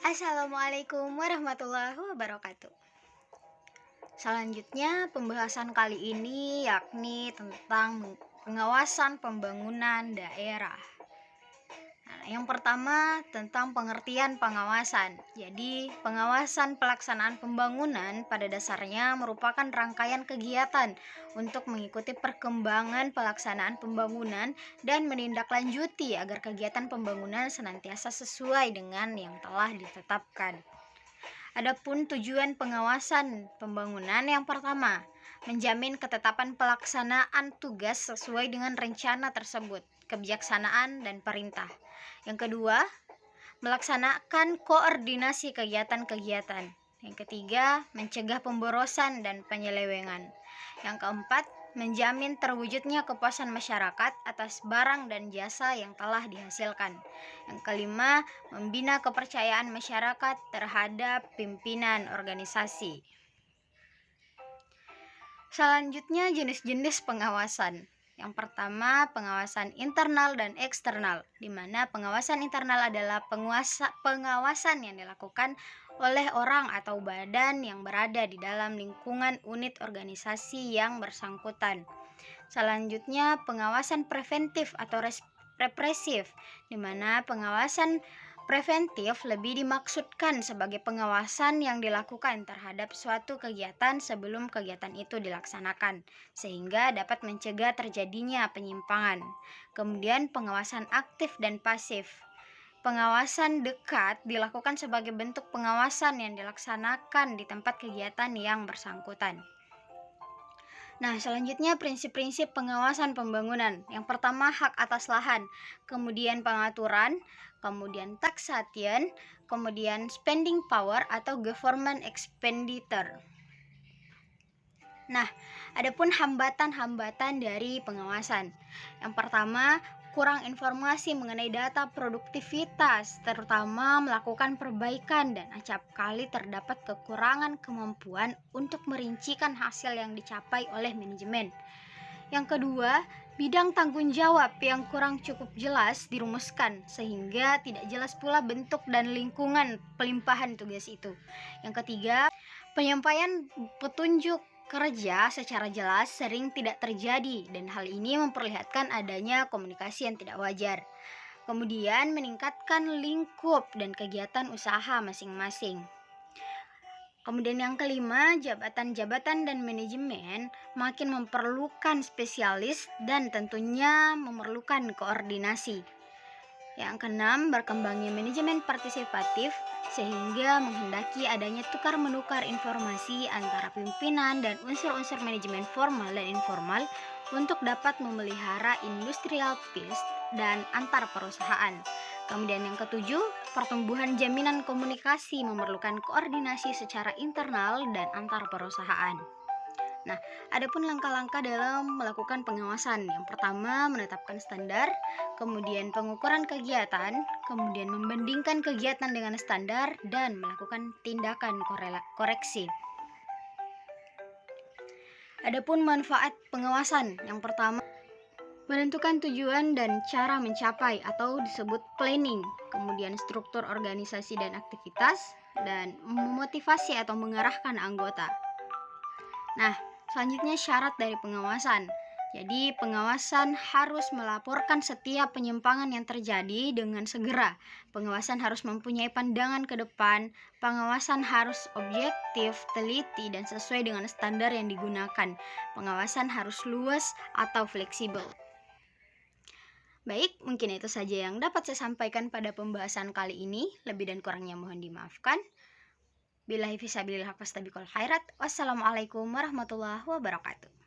Assalamualaikum warahmatullahi wabarakatuh. Selanjutnya, pembahasan kali ini yakni tentang pengawasan pembangunan daerah. Yang pertama tentang pengertian pengawasan. Jadi, pengawasan pelaksanaan pembangunan pada dasarnya merupakan rangkaian kegiatan untuk mengikuti perkembangan pelaksanaan pembangunan dan menindaklanjuti agar kegiatan pembangunan senantiasa sesuai dengan yang telah ditetapkan. Adapun tujuan pengawasan pembangunan yang pertama, menjamin ketetapan pelaksanaan tugas sesuai dengan rencana tersebut, kebijaksanaan dan perintah. Yang kedua, melaksanakan koordinasi kegiatan-kegiatan. Yang ketiga, mencegah pemborosan dan penyelewengan. Yang keempat, menjamin terwujudnya kepuasan masyarakat atas barang dan jasa yang telah dihasilkan. Yang kelima, membina kepercayaan masyarakat terhadap pimpinan organisasi. Selanjutnya, jenis-jenis pengawasan. Yang pertama, pengawasan internal dan eksternal, di mana pengawasan internal adalah pengawasan yang dilakukan oleh orang atau badan yang berada di dalam lingkungan unit organisasi yang bersangkutan. Selanjutnya, pengawasan preventif atau represif, di mana pengawasan preventif lebih dimaksudkan sebagai pengawasan yang dilakukan terhadap suatu kegiatan sebelum kegiatan itu dilaksanakan, sehingga dapat mencegah terjadinya penyimpangan. Kemudian pengawasan aktif dan pasif. Pengawasan dekat dilakukan sebagai bentuk pengawasan yang dilaksanakan di tempat kegiatan yang bersangkutan. Nah, selanjutnya prinsip-prinsip pengawasan pembangunan. Yang pertama, hak atas lahan, kemudian pengaturan, kemudian taxation, kemudian spending power atau government expenditure. Nah, adapun hambatan-hambatan dari pengawasan. Yang pertama, kurang informasi mengenai data produktivitas, terutama melakukan perbaikan, dan acap kali terdapat kekurangan kemampuan untuk merincikan hasil yang dicapai oleh manajemen. Yang kedua, bidang tanggung jawab yang kurang cukup jelas dirumuskan, sehingga tidak jelas pula bentuk dan lingkungan pelimpahan tugas itu. Yang ketiga, penyampaian petunjuk kerja secara jelas sering tidak terjadi, dan hal ini memperlihatkan adanya komunikasi yang tidak wajar. Kemudian, meningkatkan lingkup dan kegiatan usaha masing-masing. Kemudian yang kelima, jabatan-jabatan dan manajemen makin memerlukan spesialis dan tentunya memerlukan koordinasi. Yang keenam, berkembangnya manajemen partisipatif sehingga menghendaki adanya tukar-menukar informasi antara pimpinan dan unsur-unsur manajemen formal dan informal untuk dapat memelihara industrial peace dan antar perusahaan. Kemudian yang ketujuh, pertumbuhan jaminan komunikasi memerlukan koordinasi secara internal dan antar perusahaan. Nah, adapun langkah-langkah dalam melakukan pengawasan. Yang pertama, menetapkan standar, kemudian pengukuran kegiatan, kemudian membandingkan kegiatan dengan standar, dan melakukan tindakan koreksi. Adapun manfaat pengawasan. Yang pertama, menentukan tujuan dan cara mencapai atau disebut planning, kemudian struktur organisasi dan aktivitas, dan memotivasi atau mengarahkan anggota. Nah, selanjutnya syarat dari pengawasan. Jadi, pengawasan harus melaporkan setiap penyimpangan yang terjadi dengan segera. Pengawasan harus mempunyai pandangan ke depan. Pengawasan harus objektif, teliti, dan sesuai dengan standar yang digunakan. Pengawasan harus luas atau fleksibel. Baik, mungkin itu saja yang dapat saya sampaikan pada pembahasan kali ini. Lebih dan kurangnya mohon dimaafkan. Billahi fisabilillah fastabiqul khairat. Wassalamualaikum warahmatullahi wabarakatuh.